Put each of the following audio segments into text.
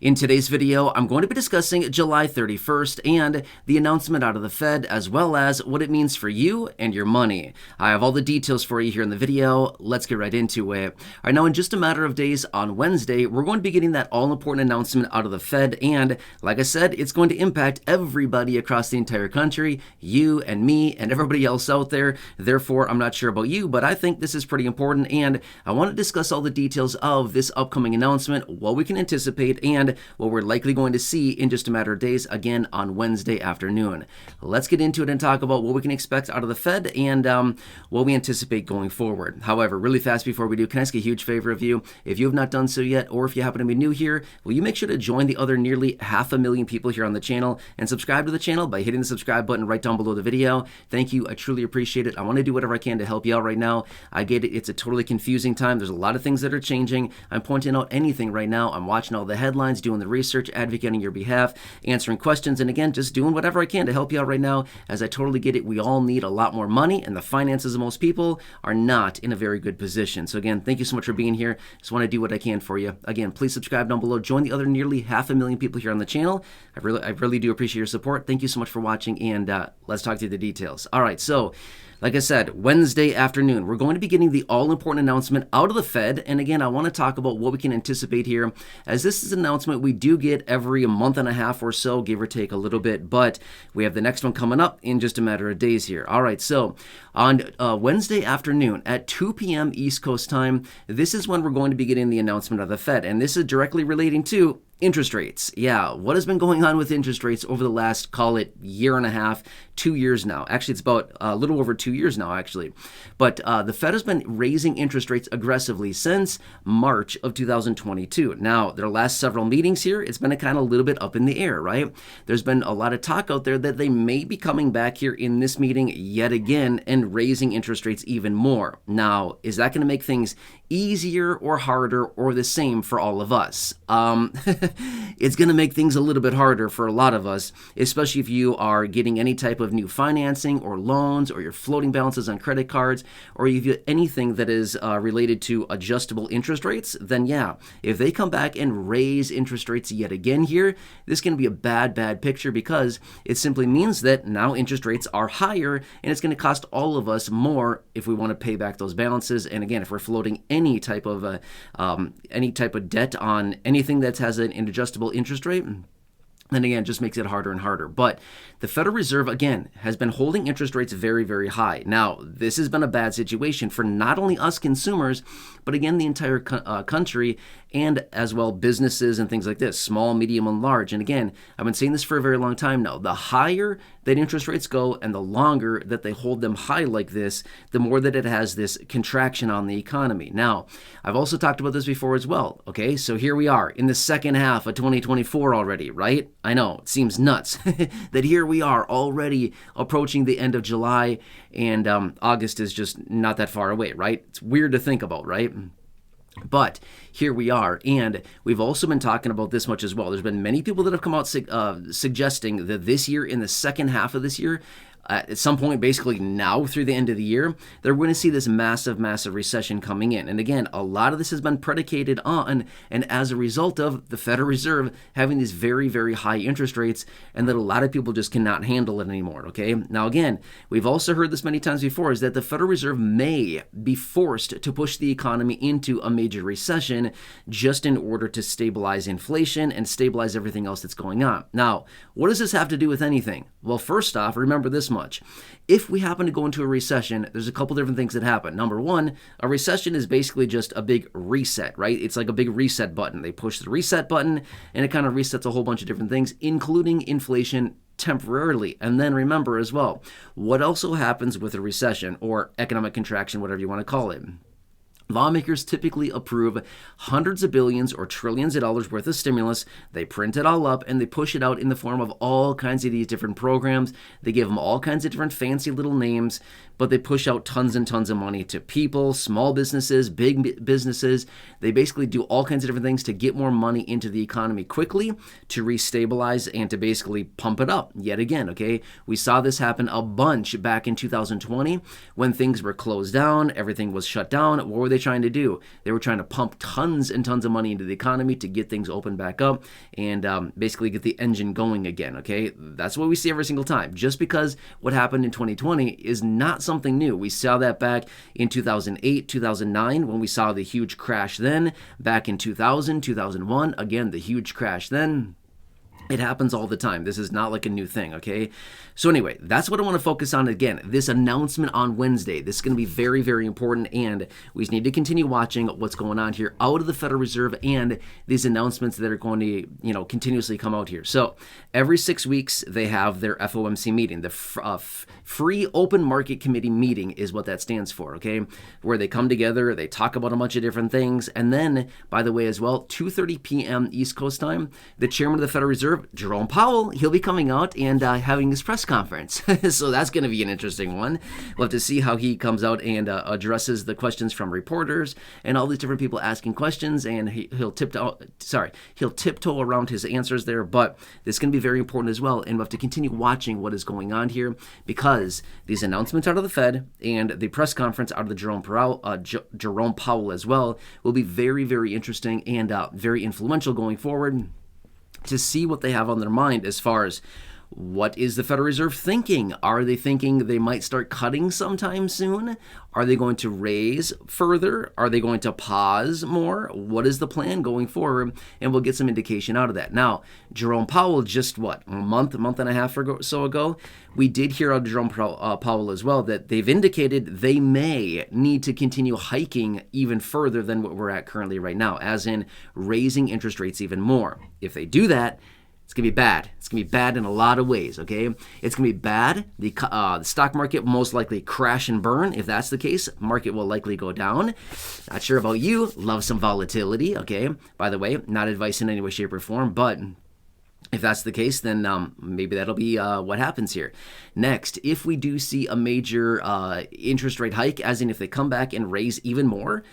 In today's video, I'm going to be discussing July 31st and the announcement out of the Fed, as well as what it means for you and your money. I have all the details for you here in the video. Let's get right into it. All right, now in just a matter of days on Wednesday, we're going to be getting that all-important announcement out of the Fed, and like I said, it's going to impact everybody across the entire country, you and me and everybody else out there. Therefore, I'm not sure about you, but I think this is pretty important, and I want to discuss all the details of this upcoming announcement, what we can anticipate, and what we're likely going to see in just a matter of days, again on Wednesday afternoon. Let's get into it and talk about what we can expect out of the Fed and what we anticipate going forward. However, really fast before we do, can I ask a huge favor of you? If you have not done so yet, or if you happen to be new here, will you make sure to join the other nearly 500,000 people here on the channel and subscribe to the channel by hitting the subscribe button right down below the video. Thank you. I truly appreciate it. I want to do whatever I can to help you out right now. I get it. It's a totally confusing time. There's a lot of things that are changing. I'm pointing out anything right now. I'm watching all the headlines, doing the research, advocating on your behalf, answering questions, and again, just doing whatever I can to help you out right now, as I totally get it. We all need a lot more money, and the finances of most people are not in a very good position. So again, thank you so much for being here. Just want to do what I can for you. Again, please subscribe down below. Join the other nearly 500,000 people here on the channel. I really do appreciate your support. Thank you so much for watching, and let's talk through the details. All right, so like I said, Wednesday afternoon, we're going to be getting the all-important announcement out of the Fed. And again, I want to talk about what we can anticipate here, as this is an announcement we do get every month and a half or so, give or take a little bit. But we have the next one coming up in just a matter of days here. All right, so on Wednesday afternoon at 2 p.m. East Coast time, this is when we're going to be getting the announcement of the Fed. And this is directly relating to interest rates. Yeah, what has been going on with interest rates over the last, call it, year and a half, 2 years now? Actually, it's about a little over 2 years now, actually. But the Fed has been raising interest rates aggressively since March of 2022. Now, their last several meetings here, it's been a kind of little bit up in the air, right? There's been a lot of talk out there that they may be coming back here in this meeting yet again and raising interest rates even more. Now, is that going to make things easier or harder or the same for all of us? It's going to make things a little bit harder for a lot of us, especially if you are getting any type of new financing or loans, or your floating balances on credit cards, or if you anything that is related to adjustable interest rates. Then yeah, if they come back and raise interest rates yet again here, this can be a bad picture, because it simply means that now interest rates are higher, and it's going to cost all of us more if we want to pay back those balances. And again, if we're floating any type of debt on anything that has an adjustable interest rate, then again, it just makes it harder and harder. But the Federal Reserve, again, has been holding interest rates very, very high. Now, this has been a bad situation for not only us consumers, but again, the entire country, and as well businesses and things like this, small, medium, and large. And again, I've been saying this for a very long time now. The higher that interest rates go and the longer that they hold them high like this, the more that it has this contraction on the economy. Now, I've also talked about this before as well. Okay, so here we are in the second half of 2024 already, right? I know, it seems nuts that here we are already approaching the end of July, and August is just not that far away, right? It's weird to think about, right? But here we are, and we've also been talking about this much as well. There's been many people that have come out suggesting that this year, in the second half of this year, at some point, basically now through the end of the year, they're going to see this massive recession coming in. And again, a lot of this has been predicated on, and as a result of the Federal Reserve having these very high interest rates, and that a lot of people just cannot handle it anymore, okay? Now again, we've also heard this many times before, is that the Federal Reserve may be forced to push the economy into a major recession just in order to stabilize inflation and stabilize everything else that's going on. Now, what does this have to do with anything? Well, first off, remember this much. If we happen to go into a recession, there's a couple different things that happen. Number one, a recession is basically just a big reset, right? It's like a big reset button. They push the reset button, and it kind of resets a whole bunch of different things, including inflation temporarily. And then remember as well, what also happens with a recession or economic contraction, whatever you want to call it. Lawmakers typically approve hundreds of billions or trillions of dollars worth of stimulus. They print it all up and they push it out in the form of all kinds of these different programs. They give them all kinds of different fancy little names. but they push out tons and tons of money to people, small businesses, big businesses. They basically do all kinds of different things to get more money into the economy quickly, to restabilize and to basically pump it up yet again, okay? We saw this happen a bunch back in 2020 when things were closed down, everything was shut down. What were they trying to do? They were trying to pump tons and tons of money into the economy to get things open back up and basically get the engine going again, okay? That's what we see every single time. Just because what happened in 2020 is not something new. We saw that back in 2008, 2009 when we saw the huge crash then. Back in 2000, 2001, again, the huge crash then. It happens all the time. This is not like a new thing, okay? So anyway, that's what I want to focus on again. This announcement on Wednesday. This is going to be very, very important, and we just need to continue watching what's going on here out of the Federal Reserve and these announcements that are going to, continuously come out here. So every 6 weeks, they have their FOMC meeting. The Free Open Market Committee meeting is what that stands for, okay? Where they come together, they talk about a bunch of different things, and then, by the way, as well, 2:30 p.m. East Coast time, the chairman of the Federal Reserve, Jerome Powell, he'll be coming out and having his press conference. So that's going to be an interesting one. We'll have to see how he comes out and addresses the questions from reporters and all these different people asking questions, and he'll tiptoe around his answers there. But this is going to be very important as well, and we'll have to continue watching what is going on here because these announcements out of the Fed and the press conference out of the Jerome Powell as well will be very, very interesting and very influential going forward, to see what they have on their mind as far as what is the Federal Reserve thinking. Are they thinking they might start cutting sometime soon? Are they going to raise further? Are they going to pause more? What is the plan going forward? And we'll get some indication out of that. Now, Jerome Powell, just a month and a half or so ago, we did hear out of Jerome Powell as well that they've indicated they may need to continue hiking even further than what we're at currently right now, as in raising interest rates even more. If they do that, it's going to be bad. It's going to be bad in a lot of ways, okay? It's going to be bad. The stock market will most likely crash and burn. If that's the case, market will likely go down. Not sure about you. Love some volatility, okay? By the way, not advice in any way, shape, or form, but if that's the case, then maybe that'll be what happens here. Next, if we do see a major interest rate hike, as in if they come back and raise even more,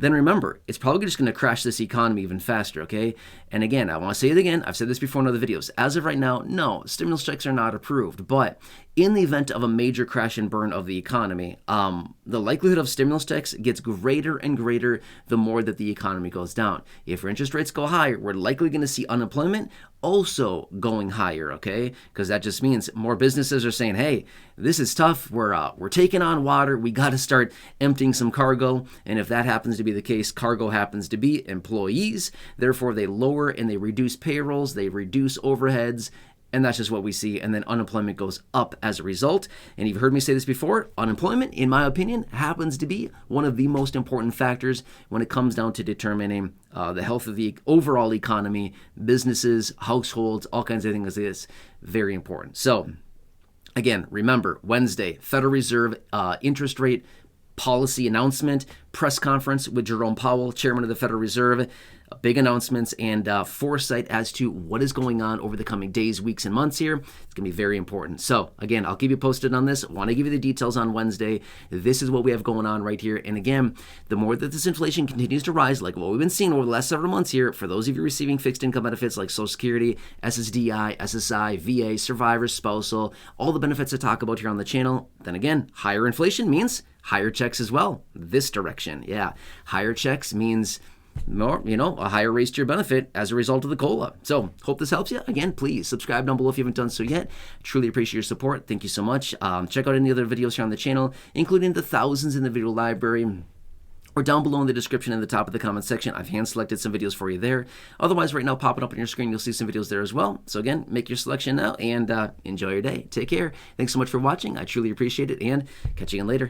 then remember, it's probably just going to crash this economy even faster, okay? And again, I want to say it again. I've said this before in other videos. As of right now, no, stimulus checks are not approved. But in the event of a major crash and burn of the economy, the likelihood of stimulus checks gets greater and greater the more that the economy goes down. If our interest rates go higher, we're likely going to see unemployment also going higher, okay? Because that just means more businesses are saying, hey, this is tough. We're taking on water. We got to start emptying some cargo. And if that happens to be the case, cargo happens to be employees. Therefore, they lower and they reduce payrolls, they reduce overheads, and that's just what we see. And then unemployment goes up as a result. And you've heard me say this before, unemployment, in my opinion, happens to be one of the most important factors when it comes down to determining the health of the overall economy, businesses, households, all kinds of things like this. Very important. So again, remember, Wednesday, Federal Reserve interest rate policy announcement, press conference with Jerome Powell, chairman of the Federal Reserve. Big announcements and foresight as to what is going on over the coming days, weeks, and months here. It's going to be very important. So again, I'll keep you posted on this. I want to give you the details on Wednesday. This is what we have going on right here. And again, the more that this inflation continues to rise, like what we've been seeing over the last several months here, for those of you receiving fixed income benefits like Social Security, SSDI, SSI, VA, survivor, spousal, all the benefits I talk about here on the channel, then again, higher inflation means higher checks as well. This direction, yeah. Higher checks means more, a higher raise to your benefit as a result of the COLA. So hope this helps you. Again, please subscribe down below if you haven't done so yet. Truly appreciate your support. Thank you so much. Check out any other videos here on the channel, including the thousands in the video library, or down below in the description in the top of the comment section. I've hand selected some videos for you there. Otherwise, right now, popping up on your screen, you'll see some videos there as well. So again, make your selection now and enjoy your day. Take care. Thanks so much for watching. I truly appreciate it, and catch you again later.